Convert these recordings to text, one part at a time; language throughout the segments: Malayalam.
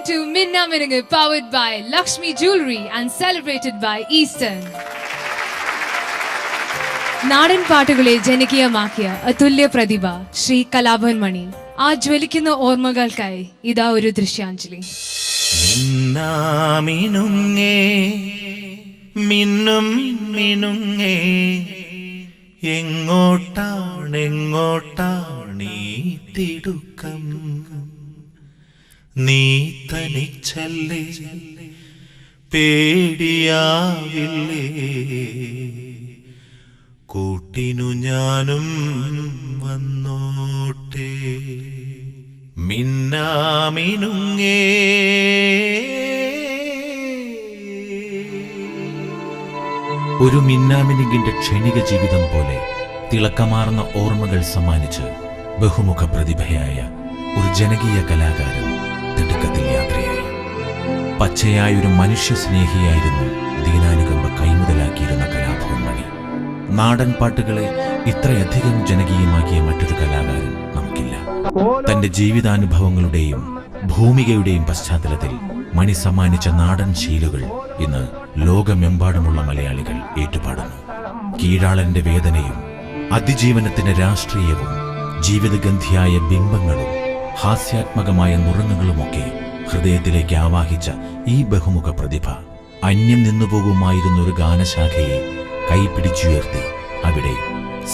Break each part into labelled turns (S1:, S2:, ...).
S1: to Minna Minungu, powered by Lakshmi Jewelry and celebrated by Eastern. നാടൻ പാട്ടുകളെ ജനകീയമാക്കിയ അതുല്യ പ്രതിഭ ശ്രീ കലാഭവൻ മണി. ആ ജ്വലിക്കുന്ന ഓർമ്മകൾക്കായി ഇതാ ഒരു ദൃശ്യാഞ്ജലി.
S2: മിന്നും മിനുങ്ങേ എങ്ങോട്ടാണെങ്ങോട്ടാണീ തിടുക്കം, നീ തനിച്ചല്ലേ പേടിയാവില്ലേ, കൂട്ടിനു ഞാനും വന്നോട്ടെ. മിന്നാമിനുങ്ങേ
S3: ഒരു മിന്നാമിനുങ്ങിന്റെ ക്ഷണിക ജീവിതം പോലെ തിളക്കമാർന്ന ഓർമ്മകൾ സമ്മാനിച്ച് ബഹുമുഖ പ്രതിഭയായ ഒരു ജനകീയ കലാകാരൻ തിടുക്കത്തിൽ യാത്രയായി. പച്ചയായൊരു മനുഷ്യസ്നേഹിയായിരുന്നു ദീനാനുകമ്പ കൈമുതലാക്കിയിരുന്ന കലാഭവൻ മണി. നാടൻ പാട്ടുകളെ ഇത്രയധികം ജനകീയമാക്കിയ മറ്റൊരു കലാകാരൻ നമുക്കില്ല. തന്റെ ജീവിതാനുഭവങ്ങളുടെയും ഭൂമികയുടെയും പശ്ചാത്തലത്തിൽ മണി സമ്മാനിച്ച നാടൻ ശീലുകൾ ഇന്ന് ലോകമെമ്പാടുമുള്ള മലയാളികൾ ഏറ്റുപാടുന്നു. കീഴാളന്റെ വേദനയും അതിജീവനത്തിന്റെ രാഷ്ട്രീയവും ജീവിതഗന്ധിയായ ബിംബങ്ങളും ഹാസ്യാത്മകമായ നുറുങ്ങുകളുമൊക്കെ ഹൃദയത്തിലേക്ക് ആവാഹിച്ച ഈ ബഹുമുഖ പ്രതിഭ അന്യം നിന്നുപോകുമായിരുന്ന ഒരു ഗാനശാഖയെ കൈപിടിച്ചുയർത്തി അവിടെ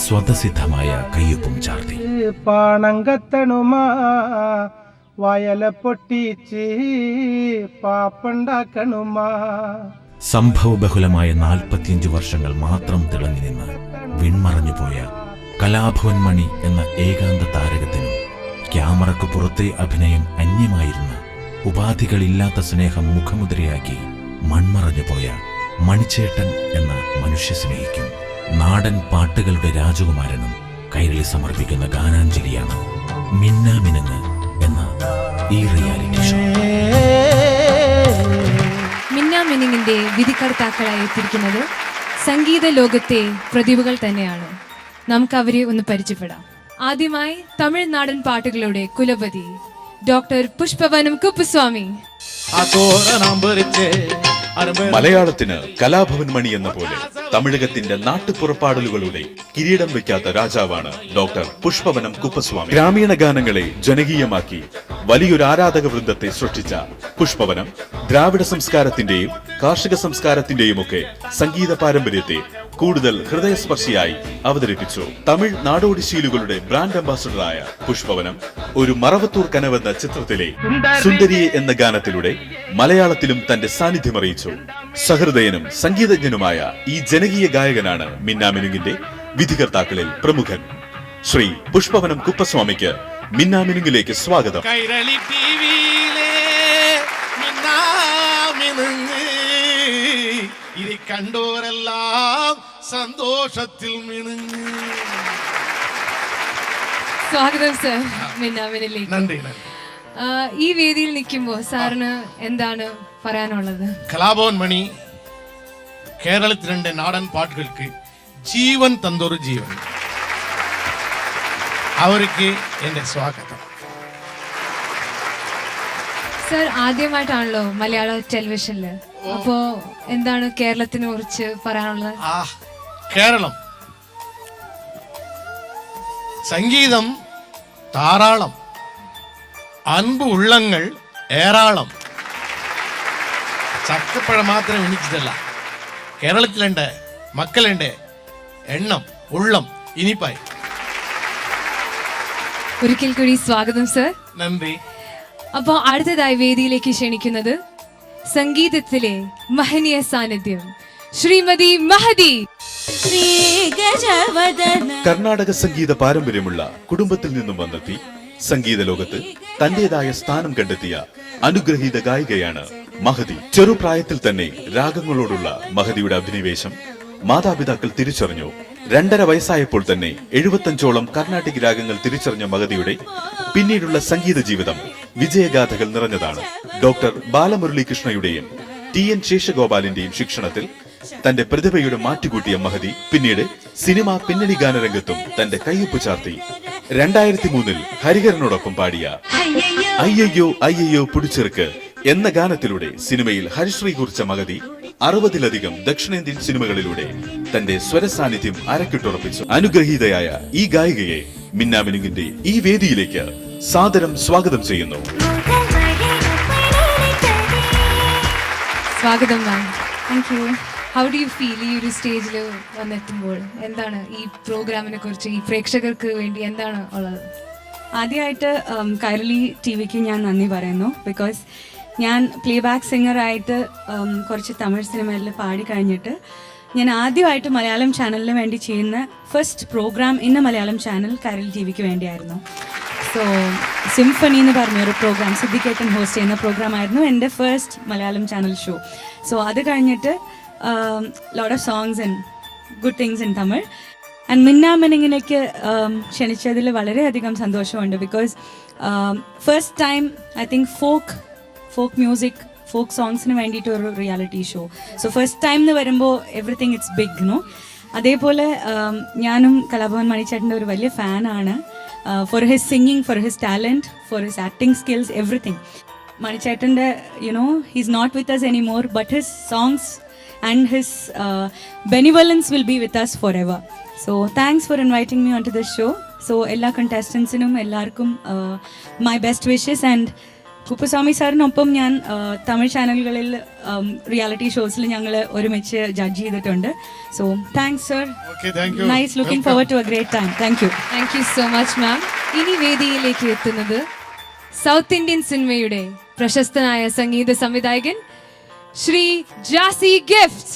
S3: സ്വതസിദ്ധമായ കയ്യൊപ്പും ചാർത്തി.
S4: പാണങ്കത്തണുമാ വയല പൊട്ടിച്ച് പാപ്പുണ്ടാക്കണുമാ.
S3: സംഭവബഹുലമായ 45 വർഷങ്ങൾ മാത്രം തിളങ്ങി നിന്ന് വിൺമറഞ്ഞുപോയ കലാഭവൻ മണി എന്ന ഏകാന്ത താരകത്തിനും ക്യാമറയ്ക്ക് പുറത്തെ അഭിനയം അന്യമായിരുന്ന ഉപാധികളില്ലാത്ത സ്നേഹം മുഖമുദ്രയാക്കി മൺമറഞ്ഞുപോയ മണിച്ചേട്ടൻ എന്ന മനുഷ്യസ്നേഹിക്കും നാടൻ പാട്ടുകളുടെ രാജകുമാരനും കൈരളി സമർപ്പിക്കുന്ന ഗാനാഞ്ജലിയാണ് മിന്നാമിനുങ്ങ് എന്ന ഈ റിയാലിറ്റി ഷോ.
S1: മിന്ന മിനുങ്ങിന്റെ വിധികർത്താക്കളായി എത്തിയിരിക്കുന്നത് സംഗീത ലോകത്തെ പ്രതിഭകൾ തന്നെയാണ്. നമുക്ക് അവരെ ഒന്ന് പരിചയപ്പെടാം. ആദ്യമായി തമിഴ്നാടൻ പാട്ടുകളുടെ കുലപതി ഡോക്ടർ പുഷ്പവനം കുപ്പുസ്വാമി.
S5: മലയാളത്തിന് കലാഭവൻ മണി എന്ന പോലെ തമിഴകത്തിന്റെ നാട്ടുപുറപ്പാടലുകളുടെ കിരീടം വയ്ക്കാത്ത രാജാവാണ് ഡോക്ടർ പുഷ്പവനം കുപ്പസ്വാമി. ഗ്രാമീണ ഗാനങ്ങളെ ജനകീയമാക്കി വലിയൊരു ആരാധക വൃന്ദത്തെ സൃഷ്ടിച്ച പുഷ്പവനം ദ്രാവിഡ സംസ്കാരത്തിന്റെയും കാർഷിക സംസ്കാരത്തിന്റെയും ഒക്കെ സംഗീത പാരമ്പര്യത്തെ കൂടുതൽ ഹൃദയസ്പർശിയായി അവതരിപ്പിച്ചു. തമിഴ് നാടോടി ശീലുകളുടെ ബ്രാൻഡ് അംബാസഡറായ പുഷ്പവനം ഒരു മറവത്തൂർ കനവെന്ന ചിത്രത്തിലെ സുന്ദരിയെ എന്ന ഗാനത്തിലൂടെ മലയാളത്തിലും തന്റെ സാന്നിധ്യം അറിയിച്ചു. സഹൃദയനും സംഗീതജ്ഞനുമായ ഈ ജനകീയ ഗായകനാണ് മിന്നാമിനുങ്ങിന്റെ വിധികർത്താക്കളിൽ പ്രമുഖൻ. ശ്രീ പുഷ്പവനം കുപ്പസ്വാമിക്ക് മിന്നാമിനുങ്ങിലേക്ക് സ്വാഗതം.
S2: കൈരളി ടിവിയിലെ മിന്നാമിനുങ്ങ് ഇനി കണ്ടോരെല്ലാം സന്തോഷത്തിൽ മിനുങ്ങ്.
S1: സ്വാഗതം സർ മിന്നാമിനിലേക്ക്.
S2: നന്ദി.
S1: ഈ വേദിയിൽ നിൽക്കുമ്പോൾ സാറിന് എന്താണ് പറയാനുള്ളത്?
S2: കലാഭവൻ മണി കേരളത്തിലെ നാടൻ പാട്ടുകൾക്ക് ജീവൻ തന്നൊരു ജീവൻ. അവർക്ക് എന്റെ സ്വാഗതം.
S1: സർ ആദ്യമായിട്ടാണല്ലോ മലയാള ടെലിവിഷനില്, അപ്പോ എന്താണ് കേരളത്തിനെ കുറിച്ച് പറയാനുള്ളത്?
S2: കേരളം സംഗീതം ധാരാളം, അൻപ് ഉള്ളങ്ങൾ ഏറാളം. ചക്കപ്പഴം മാത്രം എണിച്ചിട്ടല്ല, കേരളത്തിലുണ്ട് മക്കളുണ്ട് എണ്ണം ഉള്ളം ഇനിപ്പായി.
S1: ഒരിക്കൽ കൂടി സ്വാഗതം സർ.
S2: നന്ദി.
S1: അപ്പോ അടുത്തതായി വേദിയിലേക്ക് ക്ഷണിക്കുന്നത് സംഗീതത്തിലെ മഹനീയ സാന്നിധ്യം ശ്രീമതി മഹദി.
S5: കർണാടക സംഗീത പാരമ്പര്യമുള്ള കുടുംബത്തിൽ നിന്നും വന്നെത്തി സംഗീത ലോകത്ത് തന്റേതായ സ്ഥാനം കണ്ടെത്തിയ അനുഗ്രഹീത ഗായികയാണ് മഹദി. ചെറുപ്രായത്തിൽ തന്നെ രാഗങ്ങളോടുള്ള മഹദിയുടെ അഭിനിവേശം മാതാപിതാക്കൾ തിരിച്ചറിഞ്ഞു. 2.5 വയസ്സായപ്പോൾ തന്നെ 75ഓളം കർണാട്ടിക് രാഗങ്ങൾ തിരിച്ചറിഞ്ഞ മഹദിയുടെ പിന്നീടുള്ള സംഗീത ജീവിതം വിജയഗാഥകൾ നിറഞ്ഞതാണ്. ഡോക്ടർ ബാലമുരളീകൃഷ്ണയുടെയും TN ശേഷഗോപാലിന്റെയും ശിക്ഷണത്തിൽ തന്റെ പ്രതിഭയുടെ മാറ്റുകൂട്ടിയ മഹദി പിന്നീട് സിനിമാ പിന്നണി ഗാനരംഗത്തും തന്റെ കയ്യൊപ്പ് ചാർത്തി. 2003 ഹരിഹരനോടൊപ്പം പാടിയ അയ്യയ്യോ അയ്യയ്യോ പിടിച്ചെറുക്ക് എന്ന ഗാനത്തിലൂടെ സിനിമയിൽ ഹരിശ്രീ കുറിച്ച മഹതി 60-ലധികം ദക്ഷിണേന്ത്യൻ സിനിമകളിലൂടെ തന്റെ സ്വരസാന്നിധ്യം അരക്കിട്ടുറപ്പിച്ചു. അനുഗ്രഹീതയായ ഈ ഗായികയെ മിന്നാമിനുങ്ങിന്റെ ഈ വേദിയിലേക്ക് സാദരം സ്വാഗതം ചെയ്യുന്നു.
S1: സ്വാഗതം ma'am. Thank you. How do you feel ഈ ഒരു സ്റ്റേജിൽ വന്നെത്തുമ്പോൾ? എന്താണ് ഈ പ്രോഗ്രാമിനെ കുറിച്ച്, ഈ പ്രേക്ഷകർക്ക് വേണ്ടി എന്താണ് ഉള്ളത്?
S6: ആദ്യമായിട്ട് കൈരളി ടി വിക്ക് ഞാൻ നന്ദി പറയുന്നു. ബിക്കോസ് ഞാൻ പ്ലേ ബാക്ക് സിംഗറായിട്ട് കുറച്ച് തമിഴ് സിനിമയിൽ പാടി കഴിഞ്ഞിട്ട് ഞാൻ ആദ്യമായിട്ട് മലയാളം ചാനലിന് വേണ്ടി ചെയ്യുന്ന ഫസ്റ്റ് പ്രോഗ്രാം ഇന്ന് മലയാളം ചാനൽ കൈരളി ടി വിക്ക് വേണ്ടിയായിരുന്നു. സോ സിംഫണി എന്ന് പറഞ്ഞൊരു പ്രോഗ്രാം സിദ്ദിഖേട്ടൻ ഹോസ്റ്റ് ചെയ്യുന്ന പ്രോഗ്രാം ആയിരുന്നു എൻ്റെ first Malayalam channel show. So അത് കഴിഞ്ഞിട്ട് lot of songs and good things in Tamil. And മിന്നാമിനിങ്ങിലേക്ക് ക്ഷണിച്ചതിൽ വളരെയധികം സന്തോഷമുണ്ട്. Because first time I think folk music, folk സോങ്സിന് വേണ്ടിയിട്ട് ഒരു reality show. So first time എന്ന് വരുമ്പോൾ എവറിത്തിങ് ഇറ്റ്സ് ബിഗ് നോ. അതേപോലെ ഞാനും കലാഭവൻ മണിച്ചേട്ടൻ്റെ ഒരു വലിയ ഫാനാണ്. For his singing, for his talent, for his acting skills, everything. മണിച്ചേട്ടൻ്റെ he's not with us anymore, but his songs and his benevolence will be with us forever. So thanks for inviting me onto this show. So ella contestants inum ellarkum my best wishes. And Kuppuswamy സാറിനൊപ്പം ഞാൻ തമിഴ് ചാനലുകളിൽ റിയാലിറ്റി ഷോസിൽ ഞങ്ങൾ ഒരുമിച്ച് ജഡ്ജ് ചെയ്തിട്ടുണ്ട്. So thanks sir. Nice, looking forward to a great time. Thank you.
S1: Thank you so much ma'am. ഇനി വേദിയിലേക്ക് എത്തുന്നത് സൗത്ത് ഇന്ത്യൻ സിനിമയുടെ പ്രശസ്തനായ സംഗീത സംവിധായകൻ ശ്രീ ജാസി ഗിഫ്റ്റ്.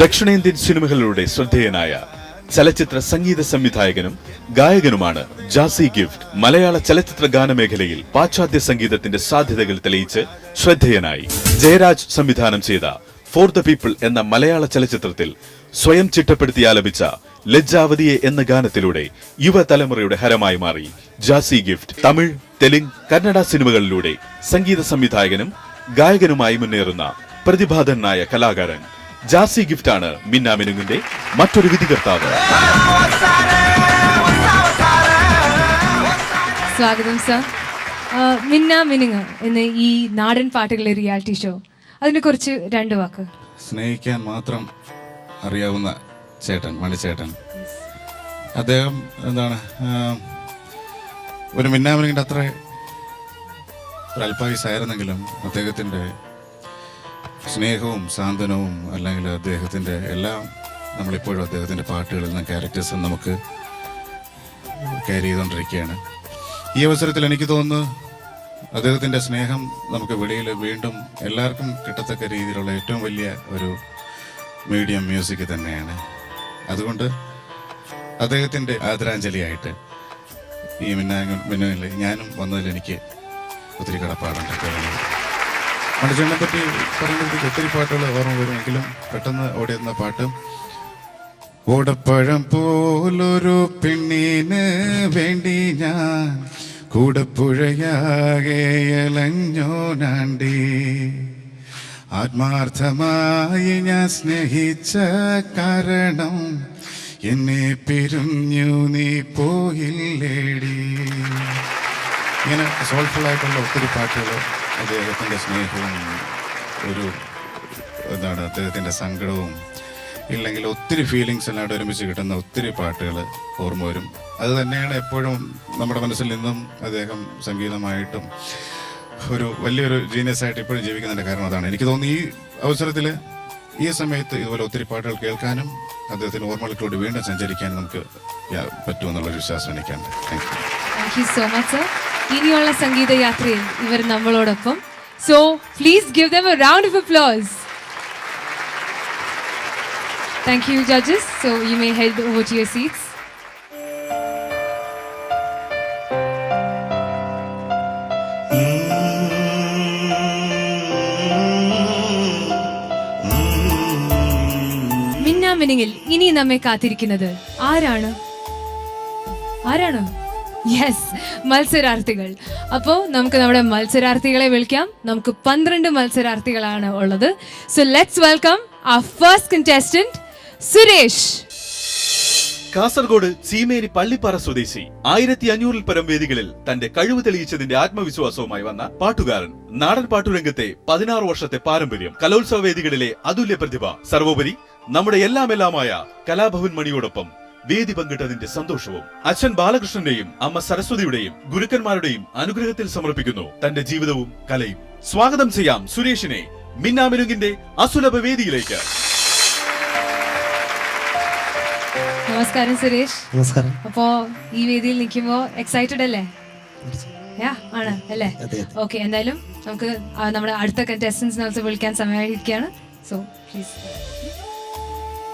S5: ദക്ഷിണേന്ത്യൻ സിനിമകളിലൂടെ ശ്രദ്ധേയനായ ചലച്ചിത്ര സംഗീത സംവിധായകനും ഗായകനുമാണ് ജാസി ഗിഫ്റ്റ്. മലയാള ചലച്ചിത്ര ഗാനമേഖലയിൽ പാശ്ചാത്യ സംഗീതത്തിന്റെ സാധ്യതകൾ തെളിയിച്ച് ശ്രദ്ധേയനായി. ജയരാജ് സംവിധാനം ചെയ്ത ഫോർ ദ പീപ്പിൾ എന്ന മലയാള ചലച്ചിത്രത്തിൽ സ്വയം ചിട്ടപ്പെടുത്തി ആലപിച്ച ലജ്ജാവതിയെ എന്ന ഗാനത്തിലൂടെ യുവതലമുറയുടെ ഹരമായി മാറി ജാസി ഗിഫ്റ്റ്. തമിഴ്, തെലുങ്ക്, കന്നഡ സിനിമകളിലൂടെ സംഗീത സംവിധായകനും ഗായകനുമായി മുന്നേറുന്ന പ്രതിഭാധനായ കലാകാരൻ ജാസി ഗിഫ്റ്റാണ് മിന്നാമിനുങ്ങിന്റെ മറ്റൊരു വിധികർത്താവ്.
S1: സ്വാഗതം സർ. മിന്നാമിനുങ്ങ് എന്ന ഈ നാടൻ പാട്ടുകളെ റിയാലിറ്റി ഷോ, അതിനെ കുറിച്ച് 2 വാക്ക്.
S7: സ്നേഹിക്കാൻ മാത്രം അറിയാവുന്ന ചേട്ടൻ, മണിച്ചേട്ടൻ. അദ്ദേഹം എന്താണ് ഒരു മിന്നാമിനുങ്ങിന്റെ അത്ര ഒരല്പായുസായിരുന്നെങ്കിലും അദ്ദേഹത്തിൻ്റെ സ്നേഹവും സാന്ത്വനവും, അല്ലെങ്കിൽ അദ്ദേഹത്തിൻ്റെ എല്ലാം നമ്മളിപ്പോഴും അദ്ദേഹത്തിൻ്റെ പാട്ടുകളിൽ നിന്ന് ക്യാരക്ടേഴ്സും നമുക്ക് ക്യാരി ചെയ്തുകൊണ്ടിരിക്കുകയാണ്. ഈ അവസരത്തിൽ എനിക്ക് തോന്നുന്നു അദ്ദേഹത്തിൻ്റെ സ്നേഹം നമുക്ക് വെളിയിൽ വീണ്ടും എല്ലാവർക്കും കിട്ടത്തക്ക രീതിയിലുള്ള ഏറ്റവും വലിയ ഒരു മീഡിയം മ്യൂസിക് തന്നെയാണ്. അതുകൊണ്ട് അദ്ദേഹത്തിൻ്റെ ആദരാഞ്ജലിയായിട്ട് ഈ മിന്നലിൽ ഞാനും വന്നതിൽ എനിക്ക് ഒത്തിരി കടപ്പാടുണ്ട്. മണിച്ചേട്ടനെ പറ്റി പറയുമ്പോഴത്തേക്ക് ഒത്തിരി പാട്ടുകൾ ഓർമ്മ വരുമെങ്കിലും പെട്ടെന്ന് ഓടിയെന്ന പാട്ട്, ഓടപ്പഴം പോലൊരു പെണ്ണിന് വേണ്ടി ഞാൻ കൂടപ്പുഴയാകെ അലഞ്ഞോനാണ്ടി, ആത്മാർത്ഥമായി ഞാൻ സ്നേഹിച്ച കാരണം എന്നെ പിരിഞ്ഞു നീ പോയില്ലേടി. ഇങ്ങനെ സോൾഫുൾ ആയിട്ടുള്ള ഒത്തിരി പാട്ടുകൾ, അദ്ദേഹത്തിൻ്റെ സ്നേഹവും അദ്ദേഹത്തിൻ്റെ സങ്കടവും, ഇല്ലെങ്കിൽ ഒത്തിരി ഫീലിങ്സ് എല്ലാം ഒരുമിച്ച് കിട്ടുന്ന ഒത്തിരി പാട്ടുകൾ ഓർമ്മ വരും. അത് തന്നെയാണ് എപ്പോഴും നമ്മുടെ മനസ്സിൽ നിന്നും അദ്ദേഹം സംഗീതമായിട്ടും ഒരു വലിയൊരു ജീനിയസ് ആയിട്ട് ഇപ്പോഴും ജീവിക്കുന്നതിൻ്റെ കാരണം അതാണ്. എനിക്ക് തോന്നുന്നു ഈ അവസരത്തിൽ ഈ സമയത്ത് ഇതുപോലെ ഒത്തിരി പാട്ടുകൾ കേൾക്കാനും അദ്ദേഹത്തിൻ്റെ ഓർമ്മകളിലൂടെ വീണ്ടും സഞ്ചരിക്കാനും നമുക്ക് പറ്റുമെന്നുള്ളൊരു വിശ്വാസം എനിക്കുണ്ട്.
S1: Thank you so much sir. ഇനിയുള്ള സംഗീത യാത്രയിൽ ഇവർ നമ്മളോടൊപ്പം. So please give them a round of applause. Thank you judges. So you may head over to your seats. മിന്നാമിനുങ്ങിൽ ഇനി നമ്മെ കാത്തിരിക്കുന്നത് ആരാണ്? യെസ്, മത്സരാർത്ഥികൾ. അപ്പോൾ നമുക്ക് നമ്മുടെ മത്സരാർത്ഥികളെ വിളിക്കാം. നമുക്ക് 12 മത്സരാർത്ഥികളാണ് ഉള്ളത്. So let's welcome our first contestant, Suresh.
S5: Kasaragod Cheemeni Pallippara സ്വദേശി 1500-ൽ പരം വേദികളിൽ തന്റെ കഴിവ് തെളിയിച്ചതിന്റെ ആത്മവിശ്വാസവുമായി വന്ന പാട്ടുകാരൻ. നാടൻ പാട്ടുരംഗത്തെ 16 വർഷത്തെ പാരമ്പര്യം, കലോത്സവ വേദികളിലെ അതുല്യ പ്രതിഭ, സർവോപരി നമ്മുടെ എല്ലാമായ കലാഭവൻ മണിയോടൊപ്പം വേദി പങ്കിട്ടതിന്റെ സന്തോഷവും അച്ഛൻ ബാലകൃഷ്ണന്റെയും അമ്മ സരസ്വതിയുടെയും ഗുരുക്കന്മാരുടെയും അനുഗ്രഹത്തിൽ സമർപ്പിക്കുന്നു തന്റെ ജീവിതവും കലയും. സ്വാഗതം ചെയ്യാം സുരേഷിനെ മിന്നാമിനുങ്ങിന്റെ അസുലഭ വേദിയിലേക്ക്.
S1: നമസ്കാരം സുരേഷ്.
S8: നമസ്കാരം.
S1: അപ്പോ ഈ വേദിയിൽ നിൽക്കുമ്പോ എക്സൈറ്റഡ് അല്ലേ? ആണ് അല്ലേ? ഓക്കെ, എന്തായാലും നമുക്ക് നമ്മുടെ അടുത്ത കണ്ടസ്റ്റൻസ് നമുക്ക് വിളിക്കാൻ സമയമായിരിക്കുകയാണ്. സോ പ്ലീസ്,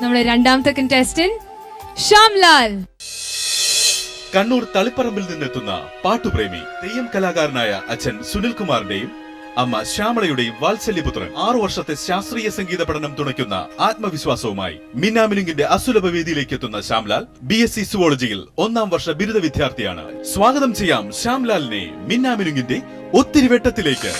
S1: നമ്മുടെ രണ്ടാമത്തെ കണ്ടസ്റ്റന്റ് ശ്യാംലാൽ.
S5: കണ്ണൂർ തളിപ്പറമ്പിൽ നിന്നെത്തുന്ന പാട്ടുപ്രേമി, തെയ്യം കലാകാരനായ അച്ഛൻ സുനിൽകുമാറിന്റെയും അമ്മ ശ്യാമളയുടെയും വാത്സല്യപുത്രൻ. 6 വർഷത്തെ ശാസ്ത്രീയ സംഗീത പഠനം തുണയ്ക്കുന്ന ആത്മവിശ്വാസവുമായി മിന്നാമിനുങ്ങിന്റെ അസുലഭ വേദിയിലേക്ക് എത്തുന്ന ശ്യാംലാൽ BSc സുവോളജിയിൽ 1ാം വർഷ ബിരുദ വിദ്യാർത്ഥിയാണ്. സ്വാഗതം ചെയ്യാം ശ്യാംലാലിനെ മിന്നാമിനുങ്ങിന്റെ ഒത്തിരി വെട്ടത്തിലേക്ക്.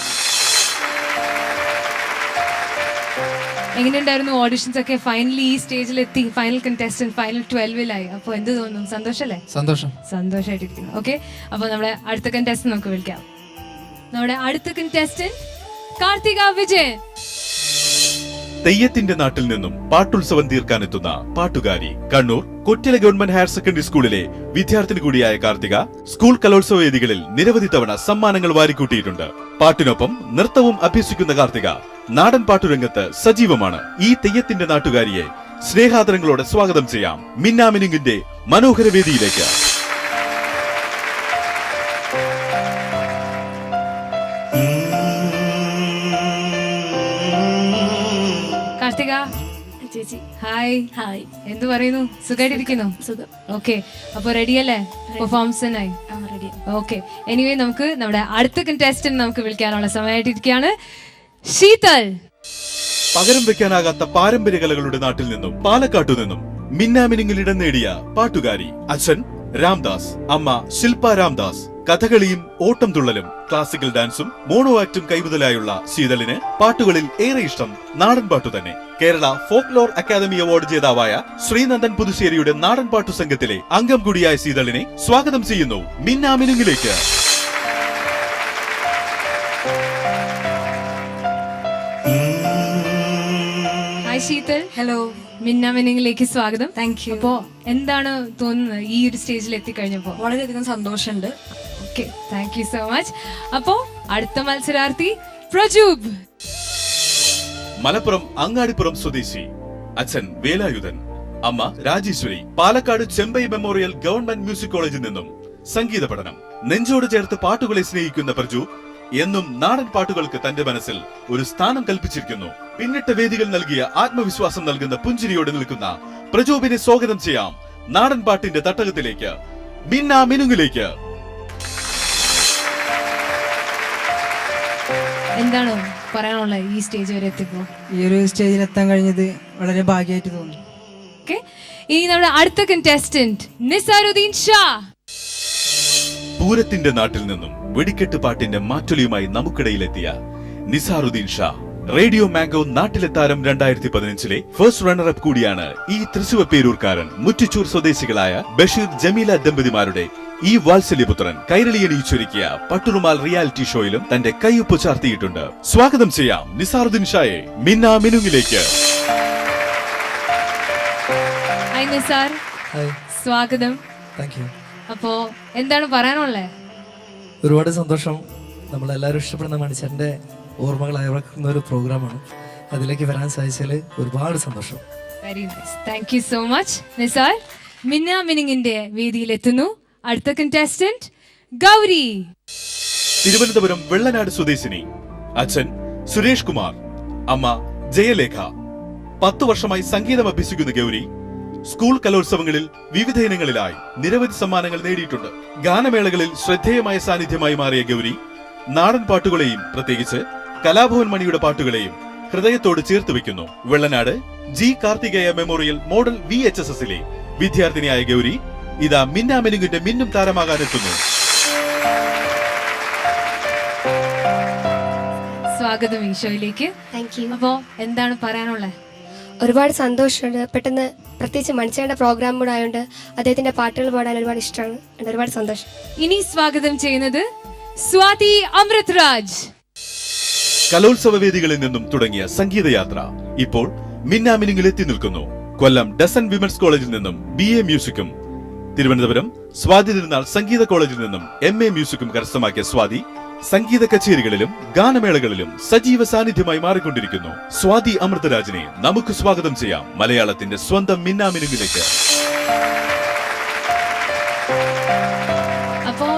S1: എങ്ങനെയുണ്ടായിരുന്നു ഓഡിഷൻസ് ഒക്കെ? ഫൈനലി ഈ സ്റ്റേജിലെത്തി, ഫൈനൽ കണ്ടസ്റ്റന്റ്, ഫൈനൽ 12-ലായി. അപ്പൊ എന്ത് തോന്നുന്നു? സന്തോഷല്ലേ? സന്തോഷമായിട്ടിരിക്കുന്നു. ഓക്കെ, അപ്പൊ നമ്മുടെ അടുത്ത കണ്ടസ്റ്റന്റ് നമുക്ക് വിളിക്കാം. നമ്മുടെ അടുത്ത കണ്ടസ്റ്റന്റ് കാർത്തിക വിജയൻ.
S5: തെയ്യത്തിന്റെ നാട്ടിൽ നിന്നും പാട്ടുത്സവം തീർക്കാനെത്തുന്ന പാട്ടുകാരി. കണ്ണൂർ കൊറ്റില ഗവൺമെന്റ് ഹയർ സെക്കൻഡറി സ്കൂളിലെ വിദ്യാർത്ഥിനി കൂടിയായ കാർത്തിക സ്കൂൾ കലോത്സവ വേദികളിൽ നിരവധി തവണ സമ്മാനങ്ങൾ വാരിക്കൂട്ടിയിട്ടുണ്ട്. പാട്ടിനൊപ്പം നൃത്തവും അഭ്യസിക്കുന്ന കാർത്തിക നാടൻ പാട്ടുരംഗത്ത് സജീവമാണ്. ഈ തെയ്യത്തിന്റെ നാട്ടുകാരിയെ സ്നേഹാദരങ്ങളോടെ സ്വാഗതം ചെയ്യാം മിന്നാമിനുങ്ങിന്റെ മനോഹര വേദിയിലേക്ക്.
S1: കാർത്തിക ചേച്ചി, ഹായ്.
S6: ഹായ്.
S1: എന്ത് പറയുന്നു? സുഖമായിട്ടിരിക്കുന്നു?
S6: സുഖം.
S1: ഓക്കെ, അപ്പൊ റെഡിയല്ലേ പെർഫോമൻസിനായി?
S6: റെഡി.
S1: ഓക്കെ, എനിവേ നമുക്ക് നമ്മുടെ അടുത്ത കണ്ടസ്റ്റന്റ് നമുക്ക് വിളിക്കാനുള്ള സമയമായിട്ടിരിക്കുകയാണ്. ശീതൽ.
S5: പകരം വെക്കാനാകാത്ത പാരമ്പര്യ കലകളുടെ നാട്ടിൽ നിന്നും പാലക്കാട്ടു നിന്നും മിന്നാമിനുങ്ങിൽ ഇടം നേടിയ പാട്ടുകാരി. അച്ഛൻ രാംദാസ്, അമ്മ ശില്പ രാംദാസ്. കഥകളിയും ഓട്ടം തുള്ളലും ക്ലാസിക്കൽ ഡാൻസും മോണോ ആക്ടും കൈമുതലായുള്ള ശീതളിന് പാട്ടുകളിൽ ഏറെ ഇഷ്ടം നാടൻ പാട്ടു തന്നെ. കേരള ഫോക്ലോർ അക്കാദമി അവാർഡ് ജേതാവായ ശ്രീനന്ദൻ പുതുശ്ശേരിയുടെ നാടൻ പാട്ടു സംഘത്തിലെ അംഗം കൂടിയായ ശീതളിനെ സ്വാഗതം ചെയ്യുന്നു മിന്നാമിനുങ്ങിലേക്ക്.
S1: ഹായ് ശീതൽ.
S6: ഹലോ.
S1: മിന്നാമിനുങ്ങിലേക്ക് സ്വാഗതം.
S6: Thank you.
S1: അപ്പോ എന്താണ് തോന്നുന്നത് ഈ ഒരു സ്റ്റേജിൽ എത്തിക്കഴിഞ്ഞപ്പോ?
S6: വളരെയധികം സന്തോഷമുണ്ട്.
S1: Okay, thank you so much. അപ്പോ അടുത്ത മത്സരാർത്ഥി പ്രജൂബ്.
S5: മലപ്പുറം അങ്ങാടിപ്പുറം സ്വദേശി. അച്ഛൻ വേലായുധൻ, അമ്മ Rajeshwari. Palakkad Chembai memorial government music കോളേജിൽ നിന്നും സംഗീത പഠനം. നെഞ്ചോട് ചേർത്ത് പാട്ടുകളെ സ്നേഹിക്കുന്ന പ്രജൂബ് എന്നും നാടൻ പാട്ടുകൾക്ക് തന്റെ മനസ്സിൽ ഒരു സ്ഥാനം കൽപ്പിച്ചിരിക്കുന്നു. പിന്നിട്ട വേദികൾ നൽകിയ ആത്മവിശ്വാസം നൽകുന്ന പുഞ്ചിരിയോടെ നിൽക്കുന്ന പ്രജൂബിനെ സ്വാഗതം ചെയ്യാം നാടൻ പാട്ടിന്റെ തട്ടകത്തിലേക്ക്, മിന്നാമിനുങ്ങിലേക്ക്.
S1: എന്താണ് പറയാനുള്ളത് ഈ സ്റ്റേജ് വരെ എത്തിയപ്പോ?
S8: ഈ ഒരു സ്റ്റേജിൽ എത്താൻ കഴിഞ്ഞത് വളരെ ഭാഗ്യമായിട്ട് തോന്നി.
S1: ഓക്കെ, ഇനി നമ്മുടെ അടുത്ത കണ്ടസ്റ്റന്റ് നിസാരുദ്ദീൻ ഷാ.
S5: പൂരത്തിന്റെ നാട്ടിൽ നിന്നും വെടിക്കെട്ട് പാട്ടിന്റെ മാറ്റൊലിയുമായി നമുക്കിടയിലെത്തിയ നിസാറുദ്ദീൻ ഷാ. റേഡിയോ മാംഗോ നാട്ടിലെ താരം 2015-ലെ ഫസ്റ്റ് റണ്ണറപ്പ് കൂടിയാണ് ഈ തൃശൂർക്കാരൻ. മുറ്റിച്ചൂർ സ്വദേശികളായ ബഷീർ ജമീല ദമ്പതിമാരുടെ ഈ വാത്സല്യപുത്രൻ കൈരളിയണിയിച്ചൊരുക്കിയ പട്ടുറുമാൽ റിയാലിറ്റി ഷോയിലും തന്റെ കൈയൊപ്പ് ചാർത്തിയിട്ടുണ്ട്. സ്വാഗതം ചെയ്യാം നിസാറുദ്ദീൻ ഷായെ മിന്നാമിനുങ്ങിലേക്ക്.
S1: ഹായ് നിസാർ, സ്വാഗതം.
S9: Thank you.
S1: അപ്പോ എന്താണ് പറയാനുള്ളത്?
S9: ഒരുപാട് സന്തോഷം. നമ്മളെല്ലാവരും ഇഷ്ടപ്പെടുന്ന മനുഷ്യന്റെ ഓർമ്മകൾ അയവിറക്കുന്ന ഒരു പ്രോഗ്രാമാണ്. അതിലേക്ക് വരാൻ സാധിച്ചതിൽ ഒരുപാട് സന്തോഷം.
S1: Very nice, thank you so much Nizar. മിന്നാമിനുങ്ങിന്റെ വേദിയിൽ എത്തുന്നു അടുത്ത കണ്ടസ്റ്റന്റ് ഗൗരി.
S5: തിരുവനന്തപുരം വെള്ളനാട് സ്വദേശിനി. അച്ഛൻ സുരേഷ് കുമാർ, അമ്മ ജയലേഖ. 10 വർഷമായി സംഗീതം അഭ്യസിക്കുന്ന ഗൗരി സ്കൂൾ കലോത്സവങ്ങളിൽ വിവിധ ഇനങ്ങളിലായി നിരവധി സമ്മാനങ്ങൾ നേടിയിട്ടുണ്ട്. ഗാനമേളകളിൽ ശ്രദ്ധേയമായ സാന്നിധ്യമായി മാറിയ ഗൗരി നാടൻ പാട്ടുകളെയും പ്രത്യേകിച്ച് കലാഭവൻ മണിയുടെ പാട്ടുകളെയും ഹൃദയത്തോട് ചേർത്ത് വെക്കുന്നു. Vellanad G Karthikeya memorial model VHSSലെ വിദ്യാർത്ഥിനിയായ ഗൗരി ഇതാ മിന്നാമിനുങ്ങിന്റെ മിന്നും താരമാകാനെത്തുന്നു.
S1: സ്വാഗതം ഈ ഷോയിലേക്ക്. അപ്പോ എന്താണ് പറയാനുള്ളത്?
S10: ഒരുപാട് സന്തോഷമുണ്ട്. പെട്ടെന്ന് പ്രത്യേകിച്ച് മണിച്ചേട്ടൻ്റെ പ്രോഗ്രാം കൂടെ ആയതുകൊണ്ട് അദ്ദേഹത്തിൻ്റെ പാട്ടുകൾ പാടാൻ ഒരുപാട് ഇഷ്ടമാണ്. ഒരുപാട് സന്തോഷം.
S1: ഇനി സ്വാഗതം ചെയ്യുന്നത് സ്വാതി അമൃത് രാജ്.
S5: കലോത്സവ വേദികളിൽ നിന്നും തുടങ്ങിയ സംഗീതയാത്ര ഇപ്പോൾ മിന്നാമിനുങ്ങിൽ എത്തി നിൽക്കുന്നു. കൊല്ലം ഡസൻ വിമൻസ് കോളേജിൽ നിന്നും BA മ്യൂസിക്കും തിരുവനന്തപുരം സ്വാതി തിരുനാൾ സംഗീത കോളേജിൽ നിന്നും MA മ്യൂസിക്കും കരസ്ഥമാക്കിയ സ്വാതി സംഗീത കച്ചേരികളിലും ഗാനമേളകളിലും സജീവ സാന്നിധ്യമായി മാറിക്കൊണ്ടിരിക്കുന്നു. സ്വാതി അമൃതരാജിനെ നമുക്ക് സ്വാഗതം ചെയ്യാം മലയാളത്തിന്റെ സ്വന്തം മിന്നാമിനുങ്ങിലേക്ക്.
S1: അപ്പോ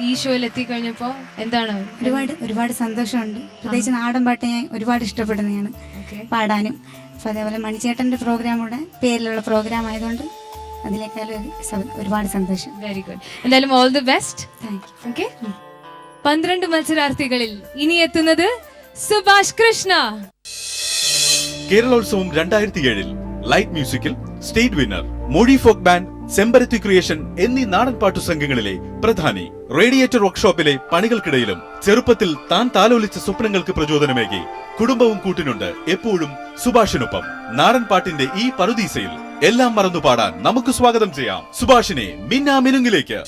S1: ഈ ഷോയിൽ എത്തിക്കഴിഞ്ഞപ്പോ എന്താണ്?
S11: ഒരുപാട് സന്തോഷമുണ്ട്. പ്രത്യേകിച്ച് നാടൻ പാട്ട് ഞാൻ ഒരുപാട് ഇഷ്ടപ്പെടുന്നതാണ് പാടാനും. അപ്പോൾ അതേപോലെ മണിച്ചേട്ടൻ്റെ പ്രോഗ്രാം കൂടെ പേരിലുള്ള പ്രോഗ്രാം ആയതുകൊണ്ട് അതിനേക്കാളും ഒരുപാട് സന്തോഷം.
S1: Very good. എന്തായാലും all the best.
S11: Thank you.
S1: Okay. 12 മത്സരാർത്ഥികളിൽ ഇനി എത്തുന്നത് സുഭാഷ് കൃഷ്ണ.
S5: കേരളോത്സവം 2007 ലൈറ്റ് മ്യൂസിക്കിൽ state winner, Mozhi folk band, Chemparathi creation എന്നീ നാടൻ പാട്ടു സംഘങ്ങളിലെ പ്രധാനി. റേഡിയേറ്റർ വർക്ക്ഷോപ്പിലെ പണികൾക്കിടയിലും ചെറുപ്പത്തിൽ താൻ താലോലിച്ച സ്വപ്നങ്ങൾക്ക് പ്രചോദനമേകി കുടുംബവും കൂട്ടിനുണ്ട് എപ്പോഴും സുഭാഷിനൊപ്പം. നാടൻ പാട്ടിന്റെ ഈ പറുദീസയിൽ എല്ലാം മറന്നു പാടാൻ നമുക്ക് സ്വാഗതം ചെയ്യാം സുഭാഷിനെ മിന്നാമിനുങ്ങിലേക്ക്.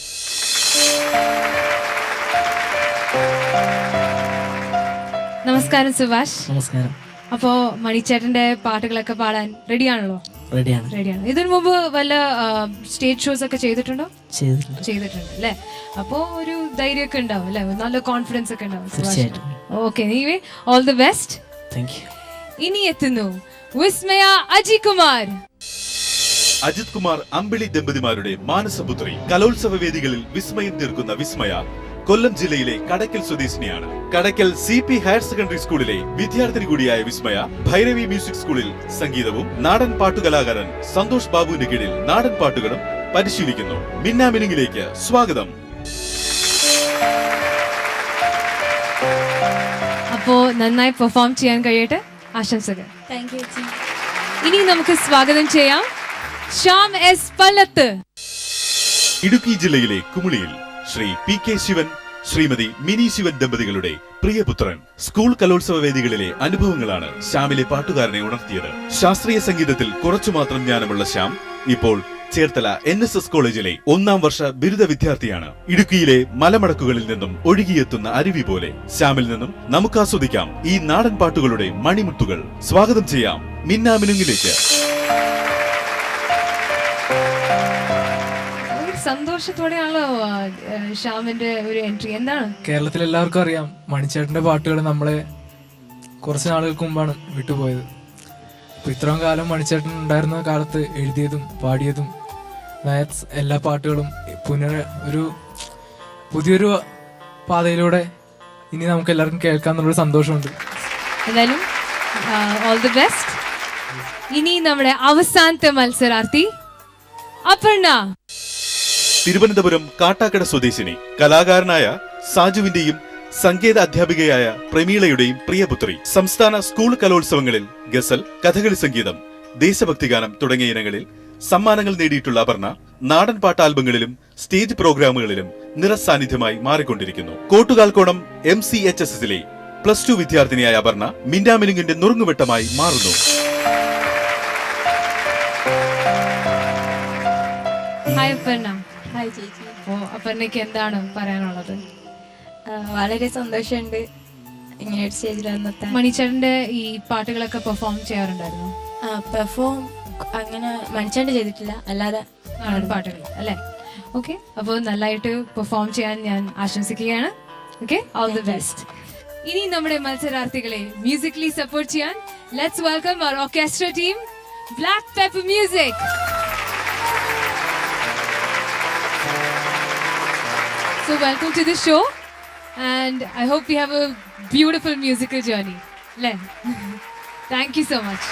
S1: നമസ്കാരം സുഭാഷ്.
S9: നമസ്കാരം.
S1: അപ്പോ മണിച്ചേട്ടന്റെ പാട്ടുകളൊക്കെ പാടാൻ റെഡിയാണല്ലോ? റെഡിയാണ്. ഇതിനു മുമ്പ് വല്ല സ്റ്റേജ് ഷോസ് ഒക്കെ ചെയ്തിട്ടുണ്ടോ? ചെയ്തിട്ടുണ്ട് അല്ലേ? അപ്പോ ഒരു ധൈര്യമൊക്കെ ഉണ്ടാവും അല്ലെ? നല്ല കോൺഫിഡൻസ് ഒക്കെ ഉണ്ടാവും. Okay, anyway all the best. ഇനി എത്തുന്നു വിസ്മയ അജിത് കുമാർ.
S5: അജിത് കുമാർ അമ്പിളി ദമ്പതിമാരുടെ മാനസപുത്രി. കലോത്സവ വേദികളിൽ വിസ്മയം തീർക്കുന്ന വിസ്മയ കൊല്ലം ജില്ലയിലെ കടയ്ക്കൽ സ്വദേശിനിയാണ്. കടയ്ക്കൽ CP ഹയർ സെക്കൻഡറി സ്കൂളിലെ വിദ്യാർത്ഥിനി കൂടിയായ വിസ്മയ ഭൈരവി മ്യൂസിക് സ്കൂളിൽ സംഗീതവും നാടൻ പാട്ടുകലാകാരൻ സന്തോഷ് ബാബുവിന്റെ കീഴിൽ നാടൻ പാട്ടുകളും പരിശീലിക്കുന്നു. മിന്നാമിനുങ്ങിലേക്ക് സ്വാഗതം.
S1: അപ്പോ നന്നായി പെർഫോം ചെയ്യാൻ കഴിയട്ടെ. ആശംസകൾ.
S11: Thank U.
S1: ഇനി നമുക്ക് സ്വാഗതം ചെയ്യാം ശ്യാം S പല്ലത്ത്.
S5: ഇടുക്കി ജില്ലയിലെ കുമിളിയിൽ ശ്രീ PK ശിവൻ, ശ്രീമതി മിനി ശിവൻ ദമ്പതികളുടെ പ്രിയപുത്രൻ. സ്കൂൾ കലോത്സവ വേദികളിലെ അനുഭവങ്ങളാണ് ശ്യാമിലെ പാട്ടുകാരനെ ഉണർത്തിയത്. ശാസ്ത്രീയ സംഗീതത്തിൽ കുറച്ചു മാത്രം ജ്ഞാനമുള്ള ശ്യാം ഇപ്പോൾ ചേർത്തല NSS കോളേജിലെ 1ാം വർഷ ബിരുദ വിദ്യാർത്ഥിയാണ്. ഇടുക്കിയിലെ മലമടക്കുകളിൽ നിന്നും ഒഴുകിയെത്തുന്ന അരുവി പോലെ ശ്യാമിൽ നിന്നും നമുക്ക് ആസ്വദിക്കാം ഈ നാടൻ പാട്ടുകളുടെ മണിമുത്തുകൾ. സ്വാഗതം ചെയ്യാം മിന്നാമിനുങ്ങിലേക്ക്.
S1: സന്തോഷത്തോടെയാണല്ലോ ശ്യാമിന്റെ ഒരു എൻട്രി. എന്താണ്?
S12: കേരളത്തിൽ എല്ലാവർക്കും അറിയാം മണിച്ചേട്ടന്റെ പാട്ടുകൾ നമ്മളെ കുറച്ച് നാളുകൾക്ക് മുമ്പാണ് വിട്ടുപോയത്. അപ്പൊ ഇത്രയും കാലം മണിച്ചേട്ടൻ ഉണ്ടായിരുന്ന കാലത്ത് എഴുതിയതും പാടിയതും എല്ലാ പാട്ടുകളും ഒരു പുതിയൊരു പാതയിലൂടെ ഇനി നമുക്ക് എല്ലാവർക്കും കേൾക്കാന്നുള്ളൊരു സന്തോഷമുണ്ട്.
S1: എന്തായാലും ഓൾ ദി ബെസ്റ്റ്. ഇനി നമ്മുടെ അവസാനത്തെ മത്സരാർത്ഥി അപർണ.
S5: തിരുവനന്തപുരം കാട്ടാക്കട സ്വദേശിനി, കലാകാരനായ സാജുവിന്റെയും സംഗീത അധ്യാപികയായ പ്രമീളയുടെയും പ്രിയപുത്രി. സംസ്ഥാന സ്കൂൾ കലോത്സവങ്ങളിൽ ഗസൽ, കഥകളി സംഗീതം, ദേശഭക്തിഗാനം തുടങ്ങിയ ഇനങ്ങളിൽ സമ്മാനങ്ങൾ നേടിയിട്ടുള്ള അപർണ നാടൻ പാട്ട് ആൽബങ്ങളിലും സ്റ്റേജ് പ്രോഗ്രാമുകളിലും നിറസാന്നിധ്യമായി മാറിക്കൊണ്ടിരിക്കുന്നു. കോട്ടുകാൽക്കോണം MCHSSലെ +2 വിദ്യാർത്ഥിനിയായ അപർണ മിന്നാമിനുങ്ങിന്റെ നുറുങ്ങുവെട്ടമായി മാറുന്നു.
S1: ഹായ് അപർണ.
S11: ഹായ് ചേച്ചി.
S1: അപ്പോ അപർണയ്ക്ക് എന്താണ് പറയാനുള്ളത്?
S11: വളരെ സന്തോഷമുണ്ട് ഇങ്ങനെ ഒരു സ്റ്റേജിൽ വന്നെത്താൻ.
S1: മണിച്ചേട്ടന്റെ ഈ പാട്ടുകളൊക്കെ പെർഫോം ചെയ്യാറുണ്ടായിരുന്നു?
S11: പെർഫോം അങ്ങനെ മണിച്ചേട്ടൻ ചെയ്തിട്ടില്ല, അല്ലാതെ
S1: നാടൻ പാട്ടുകൾ അല്ലേ? ഓക്കെ, അപ്പോൾ നന്നായിട്ട് പെർഫോം ചെയ്യാൻ ഞാൻ ആശംസിക്കുകയാണ്. Okay, all the best. ഇനി നമ്മുടെ മത്സരാർത്ഥികളെ മ്യൂസിക്കലി സപ്പോർട്ട് ചെയ്യാൻ let's welcome our orchestra team Black Pepper Music. So welcome to the show and I hope we have a beautiful musical journey. Thank you so much.